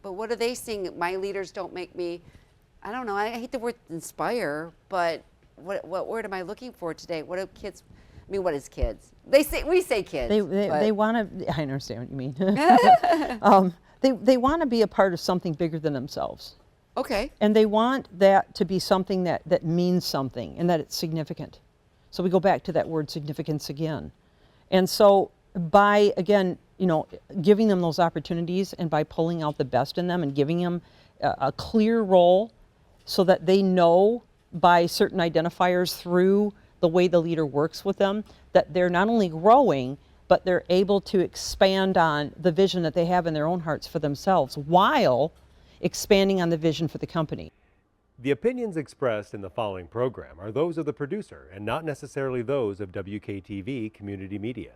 but what are they seeing? My leaders don't make me, I don't know, I hate the word inspire, but what word am I looking for today? What do kids, I mean, what is kids? We say kids. They want to, I understand what you mean. They want to be a part of something bigger than themselves. Okay. And they want that to be something that means something and that it's significant. So we go back to that word significance again. And so by, again, giving them those opportunities and by pulling out the best in them and giving them a clear role so that they know by certain identifiers through the way the leader works with them that they're not only growing, but they're able to expand on the vision that they have in their own hearts for themselves while expanding on the vision for the company. The opinions expressed in the following program are those of the producer and not necessarily those of WKTV Community Media.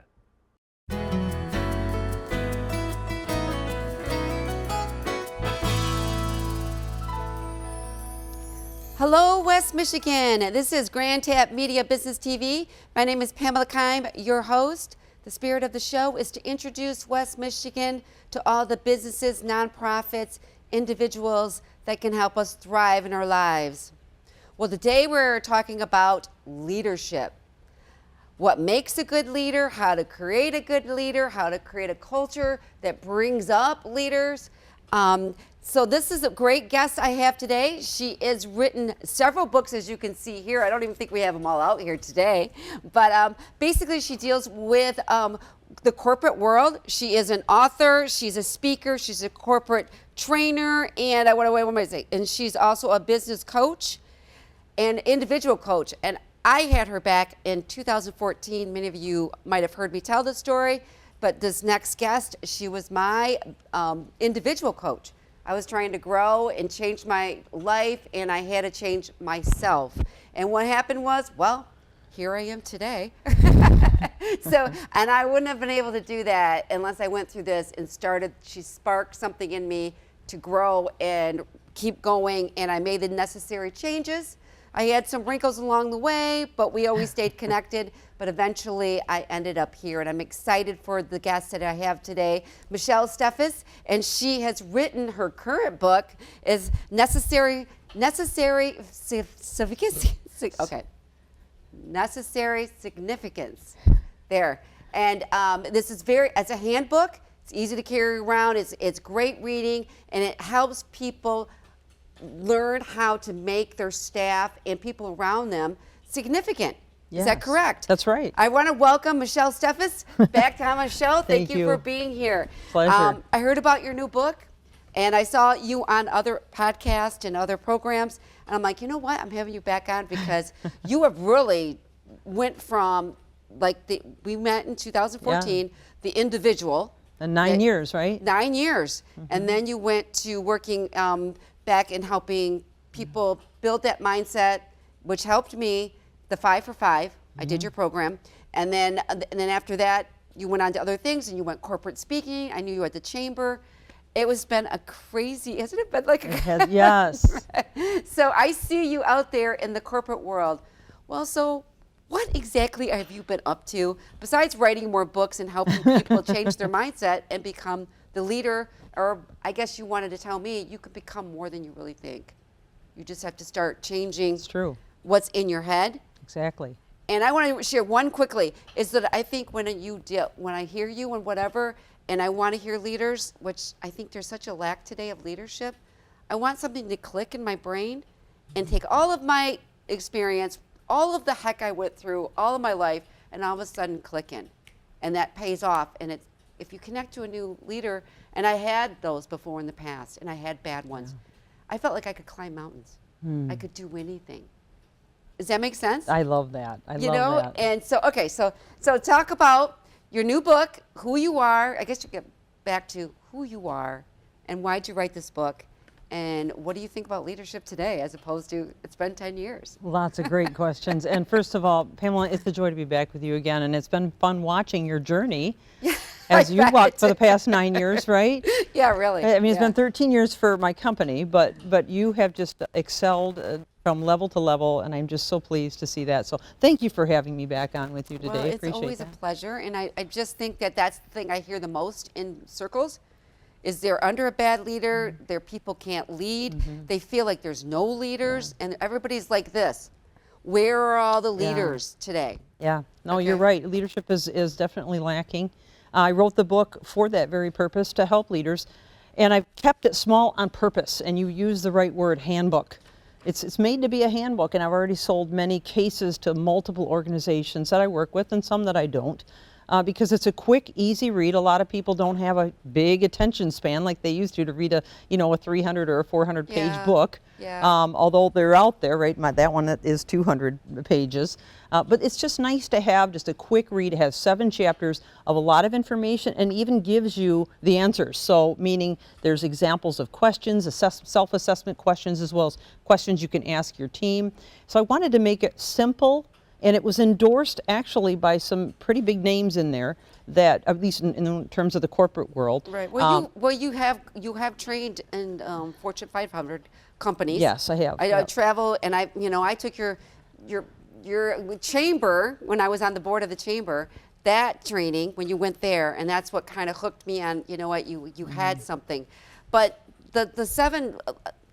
Hello, West Michigan. This is Grand Tap Media Business TV. My name is Pamela Keim, your host. The spirit of the show is to introduce West Michigan to all the businesses, nonprofits, individuals that can help us thrive in our lives. Well, today we're talking about leadership. What makes a good leader, how to create a good leader, how to create a culture that brings up leaders. So this is a great guest I have today. She has written several books, as you can see here. I don't even think we have them all out here today. But basically, she deals with the corporate world. She is an author. She's a speaker. She's a corporate trainer. And what am I saying? And she's also a business coach and individual coach. And I had her back in 2014. Many of you might have heard me tell this story. But this next guest, she was my individual coach. I was trying to grow and change my life, and I had to change myself. And what happened was, well, here I am today. And I wouldn't have been able to do that unless I went through this and she sparked something in me to grow and keep going, and I made the necessary changes. I had some wrinkles along the way, but we always stayed connected. But eventually, I ended up here, and I'm excited for the guest that I have today, Michelle Steffes, and she has written her current book is Necessary Significance. There, and this is it's a handbook. It's easy to carry around. It's great reading, and it helps people learn how to make their staff and people around them significant. Yes, is that correct? That's right. I want to welcome Michelle Steffes back to my show. Thank you for being here. Pleasure. I heard about your new book, and I saw you on other podcasts and other programs, and I'm like, you know what? I'm having you back on because you have really went from, we met in 2014, the individual. And 9 years, right? 9 years. Mm-hmm. And then you went to working back and helping people build that mindset, which helped me. The 5 for 5. Mm-hmm. I did your program, and then after that, you went on to other things, and you went corporate speaking. I knew you at the chamber. It's been a crazy, hasn't it been like? Yes. So I see you out there in the corporate world. Well, so what exactly have you been up to besides writing more books and helping people change their mindset and become the leader? Or I guess you wanted to tell me you could become more than you really think. You just have to start changing. It's true. What's in your head. Exactly. And I want to share one quickly, is that I think when I hear you and whatever, and I want to hear leaders, which I think there's such a lack today of leadership, I want something to click in my brain and take all of my experience, all of the heck I went through, all of my life, and all of a sudden click in. And that pays off. And if you connect to a new leader, and I had those before in the past, and I had bad ones, I felt like I could climb mountains. I could do anything. Does that make sense? I love that. I love that. And so, okay, so talk about your new book, who you are. I guess you get back to who you are and why'd you write this book, and what do you think about leadership today as opposed to it's been 10 years? Lots of great questions. And first of all, Pamela, it's a joy to be back with you again, and it's been fun watching your journey as you walked for the past 9 years, right? Yeah, really. I mean, it's been 13 years for my company, but you have just excelled from level to level, and I'm just so pleased to see that. So thank you for having me back on with you today. Well, it's Appreciate always that. a pleasure, and I just think that that's the thing I hear the most in circles is they're under a bad leader, their people can't lead, they feel like there's no leaders, and everybody's like this. Where are all the leaders today? Yeah, no, Okay. you're right. Leadership is definitely lacking. I wrote the book for that very purpose, to help leaders. And I've kept it small on purpose, and you use the right word, handbook. It's made to be a handbook, and I've already sold many cases to multiple organizations that I work with and some that I don't. Because it's a quick, easy read. A lot of people don't have a big attention span like they used to read a 300 or a 400 page Yeah, book. yeah. Although they're out there, right? That one that is 200 pages. But it's just nice to have just a quick read. It has 7 chapters of a lot of information and even gives you the answers. So meaning there's examples of questions, self-assessment questions, as well as questions you can ask your team. So I wanted to make it simple. And it was endorsed actually by some pretty big names in there that, at least in terms of the corporate world. Right. Well, you have trained in Fortune 500 companies. Yes, I have. I Yep. travel, and I took your chamber when I was on the board of the chamber. That training when you went there, and that's what kind of hooked me on. You know what, you had something, but the 7.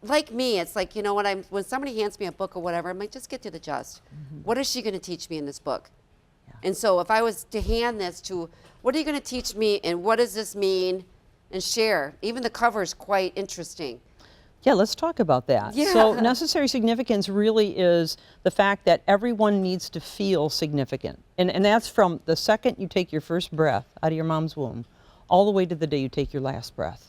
Like me, it's like, when somebody hands me a book or whatever, I'm like, just get to the gist. What is she going to teach me in this book? Yeah. And so if I was to hand this to, what are you going to teach me and what does this mean, and share. Even the cover is quite interesting. Yeah, let's talk about that. Yeah. So necessary significance really is the fact that everyone needs to feel significant. And that's from the second you take your first breath out of your mom's womb all the way to the day you take your last breath.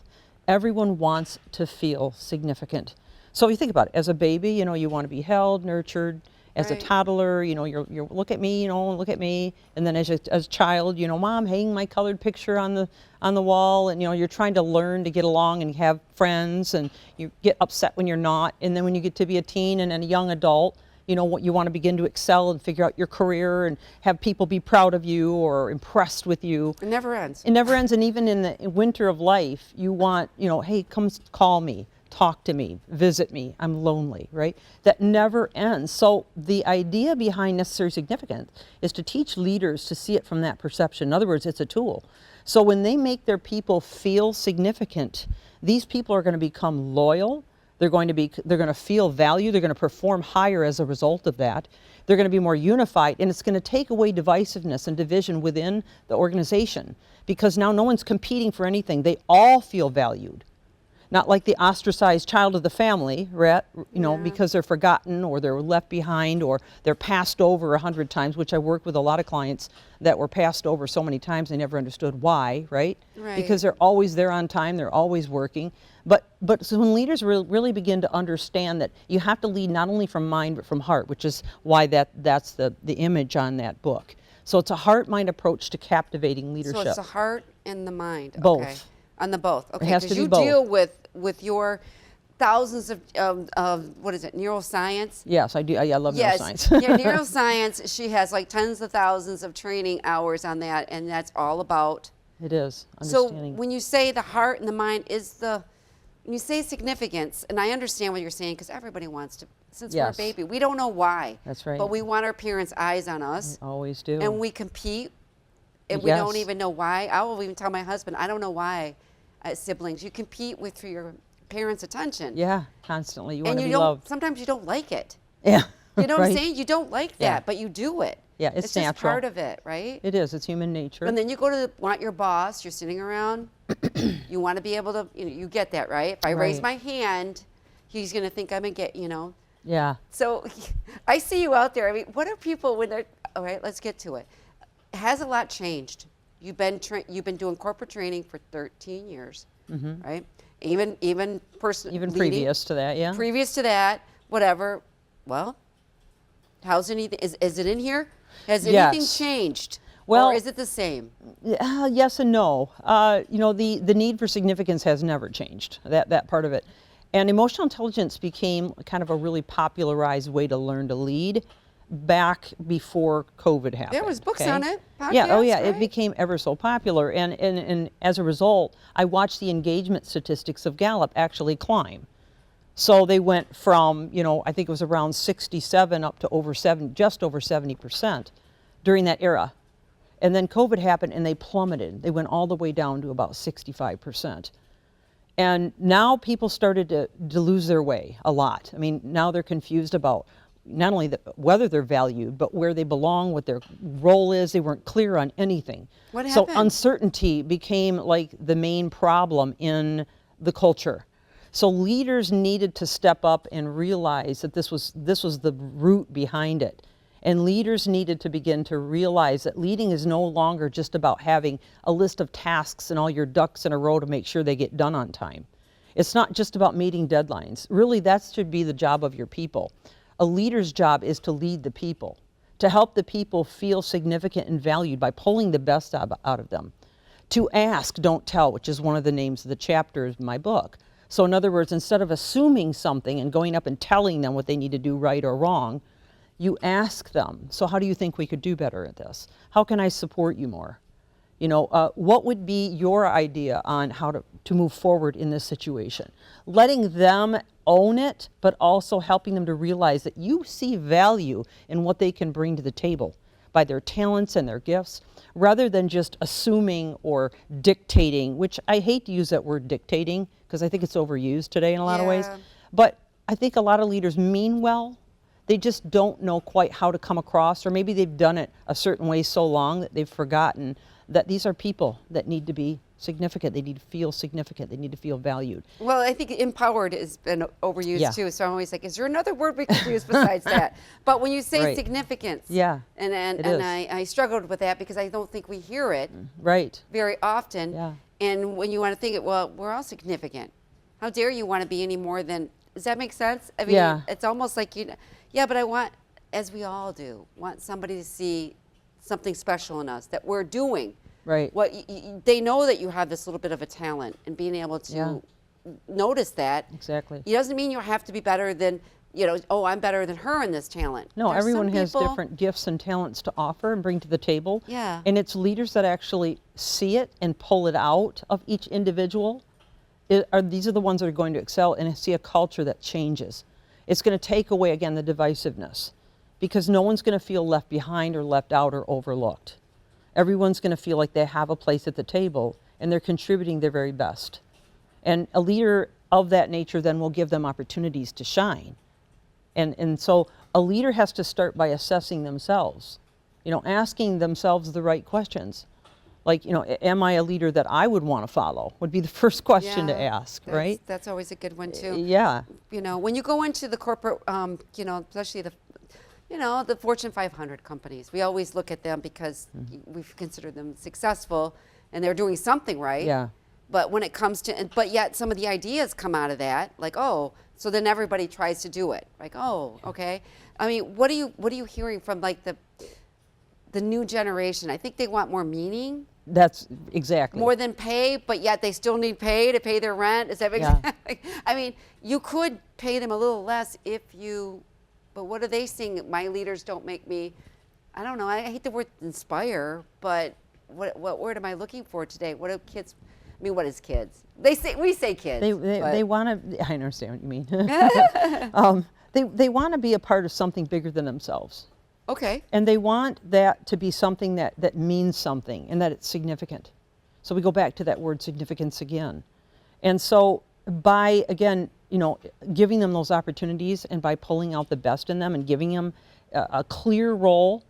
Everyone wants to feel significant. So you think about it, as a baby, you want to be held, nurtured. As a Right. toddler, you're look at me, look at me. And then as a child, Mom, hang my colored picture on the wall. And you're trying to learn to get along and have friends, and you get upset when you're not. And then when you get to be a teen and then a young adult, what you want to begin to excel and figure out your career and have people be proud of you or impressed with you. It never ends. It never ends. And even in the winter of life, you want, hey, come call me, talk to me, visit me, I'm lonely, right? That never ends. So the idea behind necessary significance is to teach leaders to see it from that perception. In other words, it's a tool. So when they make their people feel significant, these people are going to become loyal. They're going to feel value. They're going to perform higher as a result of that. They're going to be more unified, and it's going to take away divisiveness and division within the organization, because now no one's competing for anything. They all feel valued. Not like the ostracized child of the family, right? Because they're forgotten or they're left behind or they're passed over 100 times, which I worked with a lot of clients that were passed over so many times they never understood why, right? Right. Because they're always there on time, they're always working. But so when leaders really begin to understand that you have to lead not only from mind but from heart, which is why that's the image on that book. So it's a heart-mind approach to captivating leadership. So it's the heart and the mind. Both. Okay. On the both. Okay. has to Because be you both. deal with your thousands of what is it, neuroscience? Yes, I do. I love Yes. neuroscience. Yeah, neuroscience. She has like tens of thousands of training hours on that, and that's all about. It is. So Understanding. when you say the heart and the mind when you say significance, and I understand what you're saying, because everybody wants to, since we're a Yes. baby, we don't know why. That's right. But we want our parents' eyes on us, Always do. and we compete, and we don't Yes. even know why. I will even tell my husband, I don't know why, siblings, you compete for your parents' attention. Yeah, constantly. You want And to you be don't, loved. sometimes you don't like it. Yeah. You know what I'm right. saying? You don't like that, Yeah. but you do it. Yeah, it's just natural. part of it, right? It is. It's human nature. And then you go to want your boss, you're sitting around, you want to be able to, you get that, right? If I raise Right. my hand, he's going to think I'm going to get, Yeah. So I see you out there. I mean, what are people when they're, all right, let's get to it. Has a lot changed? You've been doing corporate training for 13 years, right? Even Previous to that, yeah. Previous to that, whatever. Well, how's anything? Is it in here? Has anything Yes. changed? Well- or is it the same? Yes and no. The need for significance has never changed, that part of it. And emotional intelligence became kind of a really popularized way to learn to lead back before COVID happened. There was books okay? on it. Yeah, oh podcasts, yeah, it right? became ever so popular. And as a result, I watched the engagement statistics of Gallup actually climb. So they went from, I think it was around 67 up to just over 70% during that era. And then COVID happened and they plummeted. They went all the way down to about 65%. And now people started to lose their way a lot. I mean, now they're confused about not only whether they're valued, but where they belong, what their role is. They weren't clear on anything. What So happened? uncertainty became like the main problem in the culture. So leaders needed to step up and realize that this was the root behind it. And leaders needed to begin to realize that leading is no longer just about having a list of tasks and all your ducks in a row to make sure they get done on time. It's not just about meeting deadlines. Really, that should be the job of your people. A leader's job is to lead the people, to help the people feel significant and valued by pulling the best out of them. To ask, don't tell, which is one of the names of the chapters in my book. So in other words, instead of assuming something and going up and telling them what they need to do right or wrong, you ask them, so how do you think we could do better at this? How can I support you more? You know, what would be your idea on how to move forward in this situation? Letting them own it, but also helping them to realize that you see value in what they can bring to the table by their talents and their gifts, rather than just assuming or dictating, which I hate to use that word dictating because I think it's overused today in a lot of ways. Yeah. But I think a lot of leaders mean well. They just don't know quite how to come across, or maybe they've done it a certain way so long that they've forgotten that these are people that need to be significant. They need to feel significant. They need to feel valued. Well, I think empowered has been overused Yeah. too. So I'm always like, is there another word we could use besides that? But when you say Right. significance, Yeah, and it is. I struggled with that because I don't think we hear it Right. very often. Yeah. And when you want to think it, well, we're all significant. How dare you want to be any more than? Does that make sense? I mean, Yeah. it's almost like yeah, but I want, as we all do, want somebody to see something special in us that we're doing. Right. What they know that you have this little bit of a talent, and being able to Yeah. notice that. Exactly. It doesn't mean you have to be better than, oh, I'm better than her in this talent. No, There's everyone some has people- different gifts and talents to offer and bring to the table. Yeah. And it's leaders that actually see it and pull it out of each individual. These are the ones that are going to excel and see a culture that changes. It's going to take away, again, the divisiveness, because no one's going to feel left behind or left out or overlooked. Everyone's going to feel like they have a place at the table and they're contributing their very best. And a leader of that nature then will give them opportunities to shine. And so a leader has to start by assessing themselves, asking themselves the right questions. Like, am I a leader that I would want to follow? Would be the first question to Yeah, ask, right? That's always a good one too. Yeah, When you go into the corporate, especially the Fortune 500 companies, we always look at them because we've considered them successful and they're doing something right. yeah. But when it comes to, but yet some of the ideas come out of that, like, oh, so then everybody tries to do it. Like, oh, okay. I mean, what are you hearing from like the new generation? I think they want more meaning. That's exactly. More than pay, but yet they still need pay to pay their rent. Is that make Yeah. sense? I mean, you could pay them a little less but what are they saying? My leaders don't make me, I don't know, I hate the word inspire, but what word am I looking for today? What do kids, what is kids? We say kids. They want to, I understand what you mean. They want to be a part of something bigger than themselves. Okay. And they want that to be something that means something and that it's significant. So we go back to that word significance again. And so by, again, giving them those opportunities and by pulling out the best in them and giving them a clear role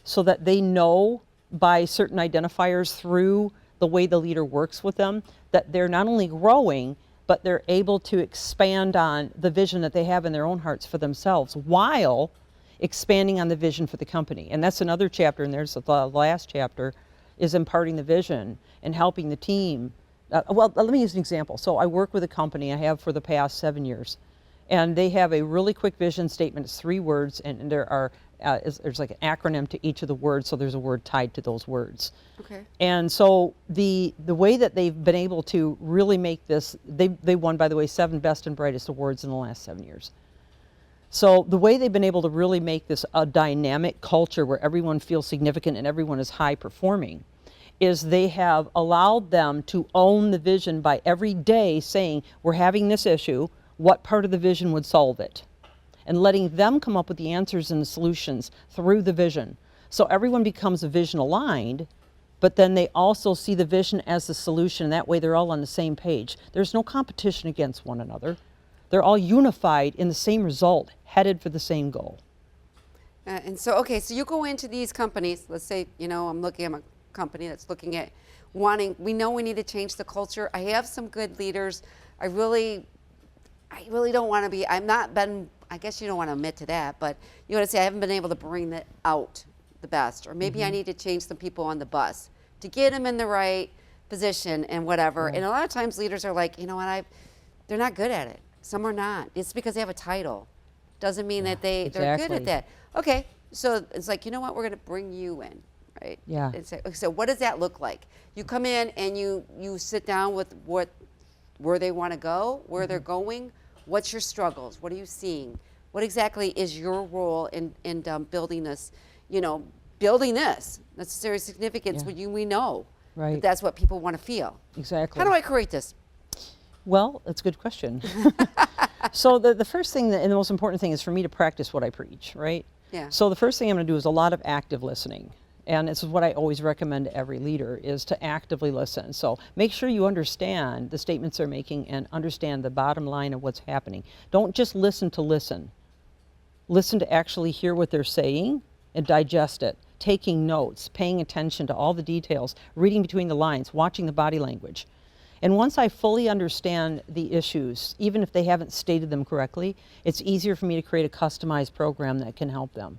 so that they know by certain identifiers through the way the leader works with them that they're not only growing, but they're able to expand on the vision that they have in their own hearts for themselves while expanding on the vision for the company. And that's another chapter, and there's the last chapter, is imparting the vision and helping the team. Well, let me use an example. So I work with a company, I have for the past 7 years, and they have a really quick vision statement. It's 3 words, and there's like an acronym to each of the words, so there's a word tied to those words. Okay. And so the way that they've been able to really make this, they won, by the way, 7 Best and Brightest awards in the last 7 years. So the way they've been able to really make this a dynamic culture where everyone feels significant and everyone is high performing is they have allowed them to own the vision by every day saying, we're having this issue, what part of the vision would solve it? And letting them come up with the answers and the solutions through the vision. So everyone becomes vision aligned, but then they also see the vision as the solution. That way they're all on the same page. There's no competition against one another. They're all unified in the same result, headed for the same goal. And so, okay, so you go into these companies, let's say, I'm looking at a company that's looking at we know we need to change the culture. I have some good leaders. I really don't want to be, I guess you don't want to admit to that, but you want to say I haven't been able to bring that out the best, or maybe I need to change some people on the bus to get them in the right position and whatever. Right. And a lot of times leaders are like, they're not good at it. Some are not. It's because they have a title. Doesn't mean that they're good exactly. at that. Okay, so it's like, we're going to bring you in, right? Yeah. And so what does that look like? You come in and you sit down with where they want to go, where they're going. What's your struggles? What are you seeing? What exactly is your role in building this? Building this. Necessary significance. Yeah. We know Right. that that's what people want to feel. Exactly. How do I create this? Well, that's a good question. So the first thing and the most important thing is for me to practice what I preach, right? Yeah. So the first thing I'm going to do is a lot of active listening. And this is what I always recommend to every leader, is to actively listen. So make sure you understand the statements they're making and understand the bottom line of what's happening. Don't just listen to listen. Listen to actually hear what they're saying and digest it, taking notes, paying attention to all the details, reading between the lines, watching the body language. And once I fully understand the issues, even if they haven't stated them correctly, it's easier for me to create a customized program that can help them.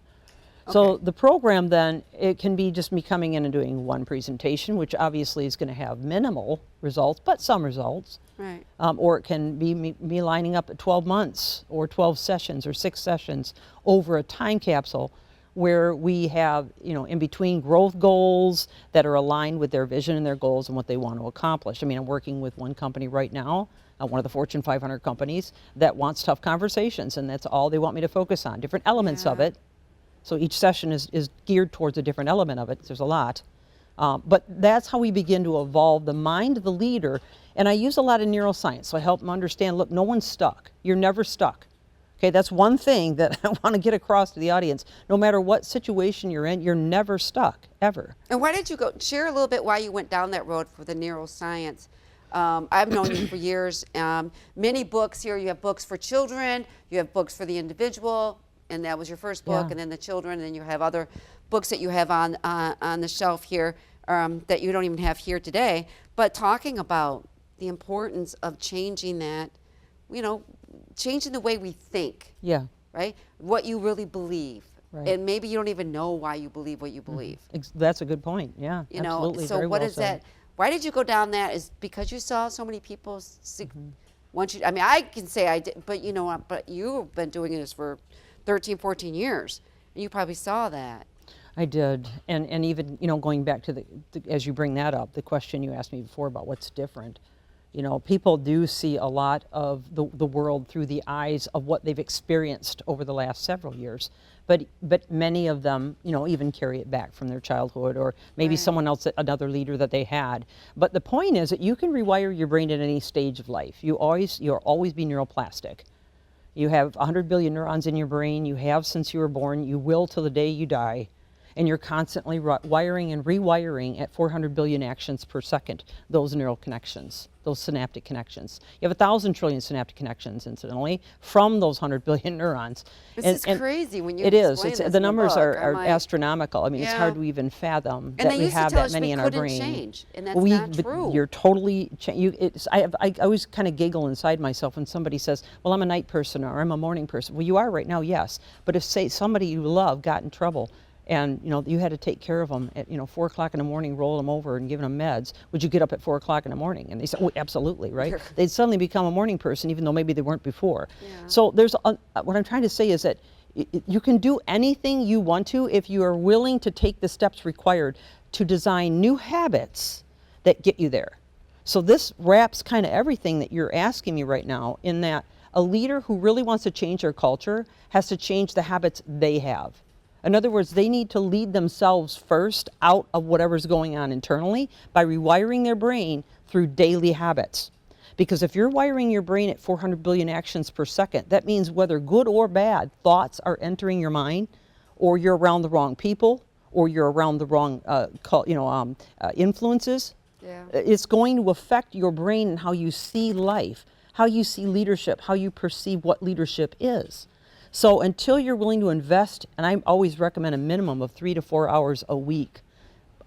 So the program then, it can be just me coming in and doing one presentation, which obviously is going to have minimal results, but some results. Right. Or it can be me lining up at 12 months or 12 sessions or 6 sessions over a time capsule where we have, in between growth goals that are aligned with their vision and their goals and what they want to accomplish. I mean, I'm working with one company right now, one of the Fortune 500 companies, that wants tough conversations, and that's all they want me to focus on, different elements of it. So each session is geared towards a different element of it. There's a lot. But that's how we begin to evolve the mind of the leader. And I use a lot of neuroscience, so I help them understand, look, no one's stuck. You're never stuck. Okay, that's one thing that I want to get across to the audience. No matter what situation you're in, you're never stuck, ever. And why did you go? Share a little bit why you went down that road for the neuroscience. I've known you for years. Many books here. You have books for children. You have books for the individual. And that was your first book, Yeah. and then the children, and then you have other books that you have on the shelf here that you don't even have here today. But talking about the importance of changing that, changing the way we think, Yeah. right? What you really believe. Right. And maybe you don't even know why you believe what you believe. That's a good point. Yeah, absolutely. So Very what well is said. that? Why did you go down that? Is because you saw so many people want you? I mean, I can say I did, but but you've been doing this for 13, 14 years, and you probably saw that. I did, and even going back to the as you bring that up, the question you asked me before about what's different. People do see a lot of the world through the eyes of what they've experienced over the last several years, but many of them even carry it back from their childhood, or maybe Right. someone else, another leader that they had. But the point is that you can rewire your brain at any stage of life. You'll always be neuroplastic. You have 100 billion neurons in your brain. You have since you were born. You will till the day you die. And you're constantly wiring and rewiring at 400 billion actions per second, those neural connections, those synaptic connections. You have 1,000 trillion synaptic connections, incidentally, from those 100 billion neurons. This is crazy when you It is. explain this in The numbers book. are I'm like, astronomical. I mean, it's Yeah. hard to even fathom And that they we used to have tell that us many we in our couldn't brain. change, and that's not but true. You're totally. I always kind of giggle inside myself when somebody says, "Well, I'm a night person," or "I'm a morning person." Well, you are right now, yes. But if say somebody you love got in trouble, and you had to take care of them at 4 o'clock in the morning, roll them over and give them meds, would you get up at 4 o'clock in the morning? And they said, "Oh, absolutely," right? They'd suddenly become a morning person, even though maybe they weren't before. Yeah. So there's what I'm trying to say is that you can do anything you want to if you are willing to take the steps required to design new habits that get you there. So this wraps kind of everything that you're asking me right now, in that a leader who really wants to change their culture has to change the habits they have. In other words, they need to lead themselves first out of whatever's going on internally by rewiring their brain through daily habits. Because if you're wiring your brain at 400 billion actions per second, that means whether good or bad thoughts are entering your mind, or you're around the wrong people, or you're around the wrong influences, Yeah. it's going to affect your brain and how you see life, how you see leadership, how you perceive what leadership is. So until you're willing to invest, and I always recommend a minimum of 3 to 4 hours a week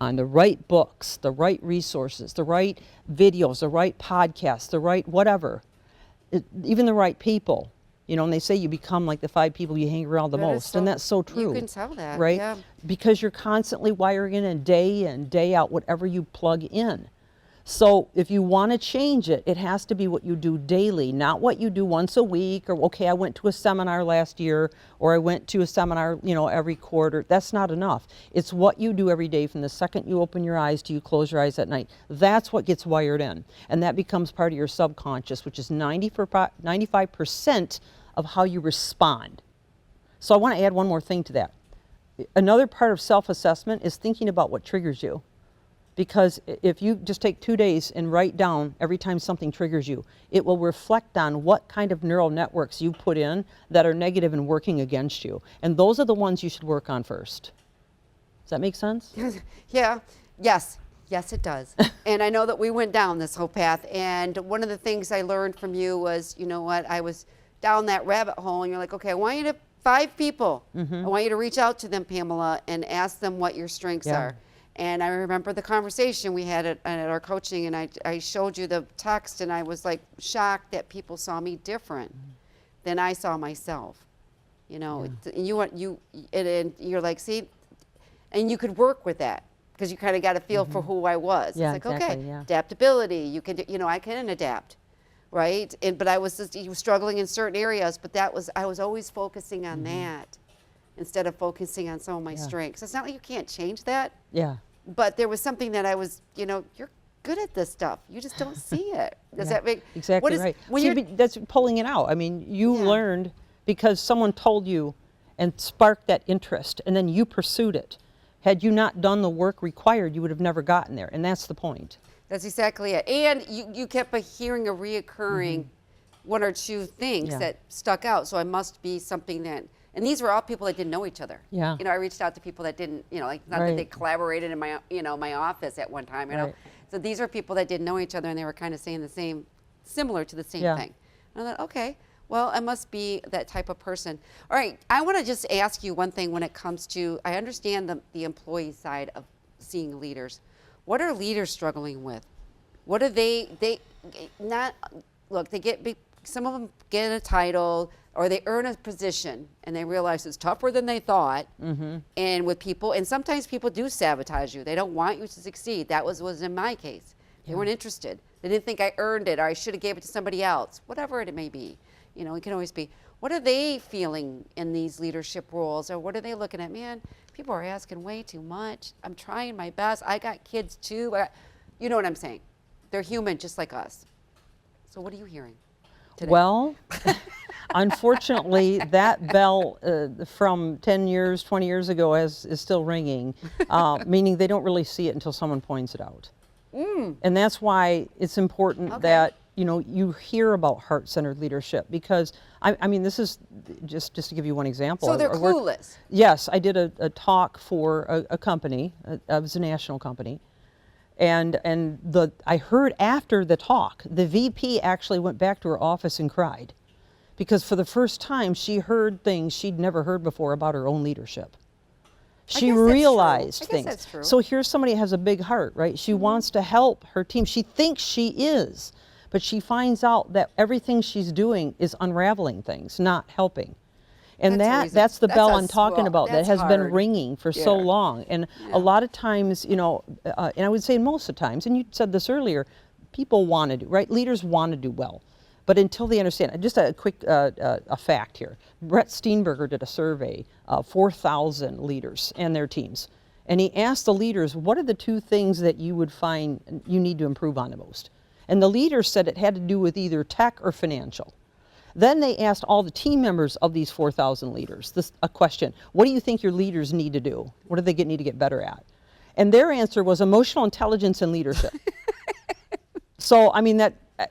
on the right books, the right resources, the right videos, the right podcasts, the right whatever, even the right people. You know, and they say you become like the 5 people you hang around the That is most, and that's so true. You can tell that, right? yeah. Because you're constantly wiring in and day out whatever you plug in. So if you want to change it, it has to be what you do daily, not what you do once a week, or okay, I went to a seminar last year, or I went to a seminar, every quarter. That's not enough. It's what you do every day from the second you open your eyes to you close your eyes at night. That's what gets wired in. And that becomes part of your subconscious, which is 95% of how you respond. So I want to add one more thing to that. Another part of self-assessment is thinking about what triggers you. Because if you just take 2 days and write down every time something triggers you, it will reflect on what kind of neural networks you put in that are negative and working against you. And those are the ones you should work on first. Does that make sense? Yeah. Yes, it does. And I know that we went down this whole path. And one of the things I learned from you was, you know what, I was down that rabbit hole, and you're like, okay, I want you to 5 people. I want you to reach out to them, Pamela, and ask them what your strengths are. And I remember the conversation we had at our coaching, and I showed you the text, and I was like shocked that people saw me different than I saw myself. And you're like, see, and you could work with that because you kind of got a feel for who I was. Yeah, it's like, exactly, okay, yeah. adaptability, you can, I can adapt, right? But I was just struggling in certain areas, but I was always focusing on that instead of focusing on some of my strengths. It's not like you can't change that. Yeah. But there was something that I was, you're good at this stuff. You just don't see it. Does that make exactly right? When See, that's pulling it out. I mean, you learned because someone told you and sparked that interest, and then you pursued it. Had you not done the work required, you would have never gotten there, and that's the point. That's exactly it. And you kept hearing a reoccurring 1 or 2 things that stuck out. So it must be something that. And these were all people that didn't know each other. Yeah. I reached out to people that didn't, like not that they collaborated in my, my office at one time. So these are people that didn't know each other, and they were kind of saying similar to the same thing. And I thought, okay, well, I must be that type of person. All right, I want to just ask you one thing when it comes to. I understand the employee side of seeing leaders. What are leaders struggling with? What are they not? Look, they get some of them get a title, or they earn a position and they realize it's tougher than they thought. And with people, and sometimes people do sabotage you. They don't want you to succeed. That was in my case. They weren't interested. They didn't think I earned it, or I should have gave it to somebody else, whatever it may be. It can always be. What are they feeling in these leadership roles, or what are they looking at? Man, people are asking way too much. I'm trying my best. I got kids too. You know what I'm saying? They're human just like us. So what are you hearing today? Well, unfortunately, that bell from 10 years, 20 years ago is still ringing, meaning they don't really see it until someone points it out. And that's why it's important that you hear about heart-centered leadership, because I mean, this is just to give you one example. So they're clueless. Yes, I did a talk for a company. It was a national company. And I heard after the talk, the VP actually went back to her office and cried, because for the first time she heard things she'd never heard before about her own leadership. She realized things. That's true. So here's somebody who has a big heart, right? She wants to help her team. She thinks she is, but she finds out that everything she's doing is unraveling things, not helping. And that's the bell I'm talking about that has been ringing for so long. And a lot of times, and I would say most of the times, and you said this earlier, people want to do, right? Leaders want to do well. But until they understand, just a quick a fact here. Brett Steenberger did a survey of 4,000 leaders and their teams. And he asked the leaders, what are the 2 things that you would find you need to improve on the most? And the leaders said it had to do with either tech or financial. Then they asked all the team members of these 4,000 leaders a question: what do you think your leaders need to do? What do they need to get better at? And their answer was emotional intelligence and leadership. So, I mean,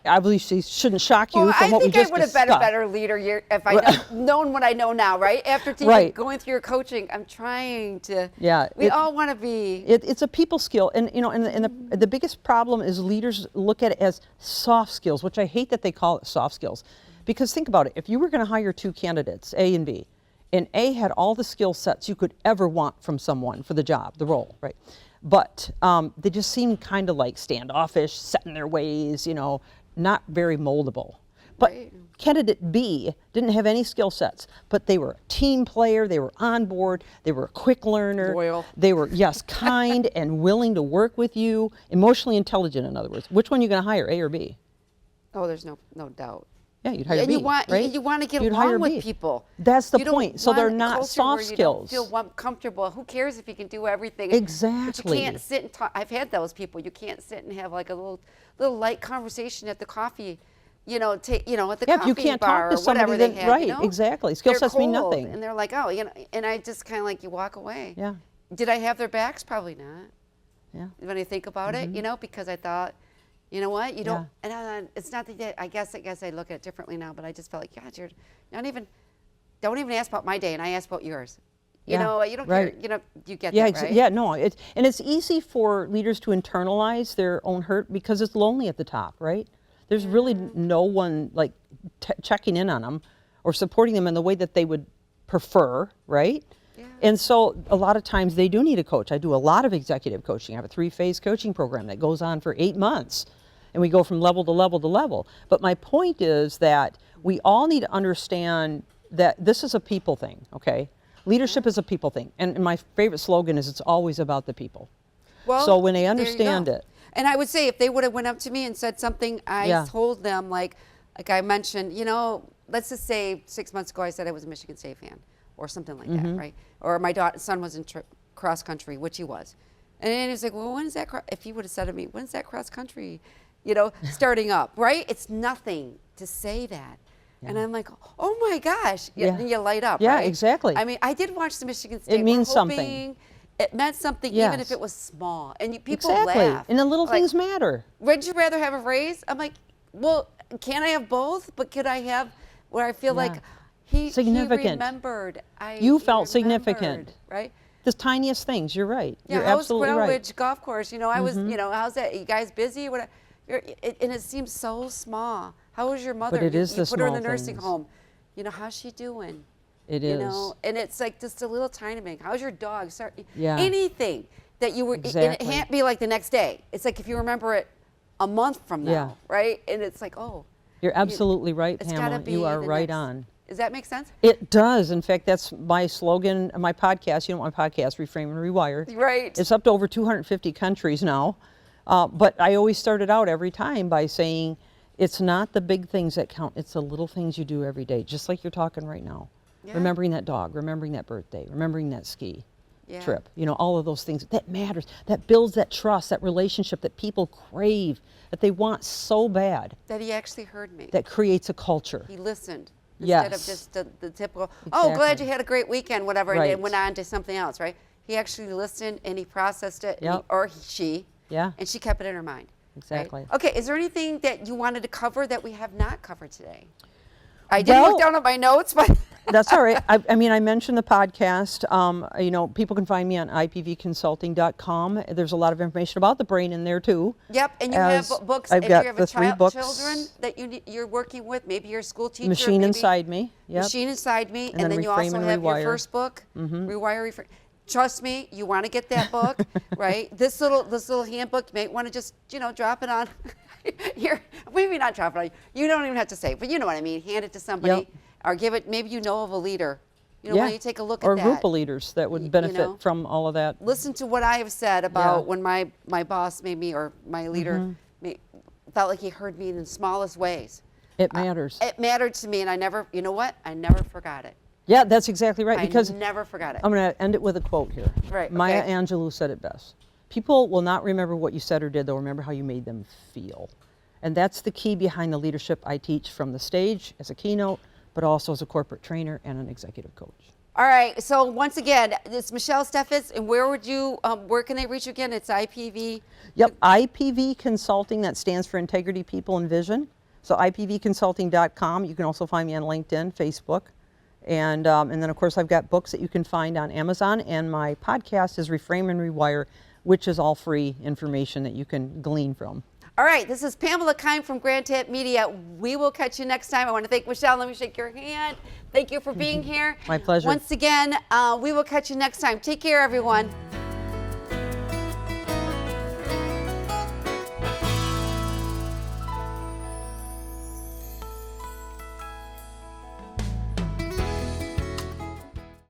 obviously shouldn't shock you Well, from I what we think I just would have been a discussed. better leader if I known what I know now, right? After Right. going through your coaching, I'm trying to. Yeah, We all want to be. it's a people skill, and the biggest problem is leaders look at it as soft skills, which I hate that they call it soft skills, because think about it. If you were going to hire two candidates, A and B, and A had all the skill sets you could ever want from someone for the job, the role, right? But they just seem kind of like standoffish, set in their ways, not very moldable. But Right. candidate B didn't have any skill sets, but they were a team player, they were on board, they were a quick learner. Loyal. They were, yes, kind and willing to work with you, emotionally intelligent, in other words. Which one are you going to hire, A or B? Oh, there's no doubt. Yeah, you'd hire And B, you want right? you want to get You'd hire along B. with people. That's the You don't point. So they're want a not culture soft where you skills. don't feel comfortable. Who cares if you can do everything? Exactly. But you can't sit and talk. I've had those people. You can't sit and have like a little light conversation at the coffee, at the Yeah, if coffee you can't bar talk to or whatever somebody, they then have. right, exactly. Skill They're sets mean cold, nothing. And they're like, oh, and I just kind of like you walk away. Yeah, Did I have their backs? Probably not. yeah. When I think about it, because I thought, you know what, you don't, Yeah. and it's not that I guess I look at it differently now, but I just felt like, God, you're not even, don't even ask about my day, and I ask about yours. You Yeah, know, you don't right. care, you get Yeah, that, right? yeah, no, and it's easy for leaders to internalize their own hurt because it's lonely at the top, right? There's really no one like checking in on them or supporting them in the way that they would prefer, right? Yeah. And so a lot of times they do need a coach. I do a lot of executive coaching. I have a 3-phase coaching program that goes on for 8 months. And we go from level to level to level. But my point is that we all need to understand that this is a people thing, okay? Leadership is a people thing. And my favorite slogan is it's always about the people. Well, So when they there you understand go. it. And I would say if they would have went up to me and said something, I Yeah. told them, like I mentioned, let's just say 6 months ago I said I was a Michigan State fan or something like that, right? Or my son was in cross country, which he was. And then he was like, well, when is that, if he would have said to me, when's that cross country, starting up, right? It's nothing to say that. And I'm like, oh my gosh. Yeah. And you light up, Yeah, right? exactly. I mean, I did watch the Michigan State. It means We're something. hoping it meant something, even if Yes. it was small. And people Exactly. laugh. And the little Like, things matter. would you rather have a raise? I'm like, well, can I have both? But could I have where I feel like he Significant. remembered. You he felt remembered, significant. right? The tiniest things, you're right. Yeah, You're how was absolutely right. Quail Ridge Golf Course? I was, how's that? You guys busy or whatever? And it seems so small. How was your mother? But it is you the put her in the small nursing things. home. How's she doing? It You is. know, and it's like just a little tiny thing. How's your dog? Yeah. Anything that you were, and it Exactly. can't be like the next day. It's like if you remember it a month from now, Yeah. right? And it's like, oh. You're absolutely right, It's gotta Pamela. be You are the right next- on. Does that make sense? It does. In fact, that's my slogan, my podcast. You know my podcast, Reframe and Rewire. Right. It's up to over 250 countries now. But I always started out every time by saying, it's not the big things that count. It's the little things you do every day, just like you're talking right now. Yeah. Remembering that dog, remembering that birthday, remembering that ski Yeah. trip. All of those things. That matters. That builds that trust, that relationship that people crave, that they want so bad. That he actually heard me. That creates a culture. He listened. Instead of Yes. just the typical, oh, glad Exactly. you had a great weekend, whatever, Right. and then went on to something else, right? He actually listened and he processed it, Yep. or she, Yeah. and she kept it in her mind. right? Exactly. Okay, is there anything that you wanted to cover that we have not covered today? I didn't Well- look down at my notes, but That's all right. I mean, I mentioned the podcast. People can find me on ipvconsulting.com. There's a lot of information about the brain in there too. Yep, and you As have books. I've if got you have the a 3 books. children that you're working with, maybe you're a school teacher. Machine maybe Inside Me. Yep. Machine Inside Me, And and then then you Reframe also and have your Rewire. first book, Rewire. Trust me, you want to get that book, right? This little handbook, you may want to just drop it on. Here, maybe not drop it on. You don't even have to say, but you know what I mean. Hand it to somebody, Yep. or give it. Maybe you know of a leader. Why don't you take a look or at that? a group of leaders that would benefit know? from all of that. Listen to what I have said about Yeah. when my boss made me, or my leader felt like he heard me in the smallest ways. It matters. It mattered to me, and I never, you know what? I never forgot it. Yeah, that's exactly right. I Because never forgot it. I'm going to end it with a quote here. Right, Maya okay. Angelou said it best. People will not remember what you said or did, they'll remember how you made them feel. And that's the key behind the leadership I teach from the stage as a keynote, but also as a corporate trainer and an executive coach. All right. So once again, it's Michelle Steffes, and where can they reach you again? It's IPV. Yep, IPV Consulting, that stands for Integrity, People, and Vision. So IPVconsulting.com. You can also find me on LinkedIn, Facebook. And then, of course, I've got books that you can find on Amazon. And my podcast is Reframe and Rewire, which is all free information that you can glean from. All right. This is Pamela Kime from Grand Tap Media. We will catch you next time. I want to thank Michelle. Let me shake your hand. Thank you for being here. My pleasure. Once again, we will catch you next time. Take care, everyone.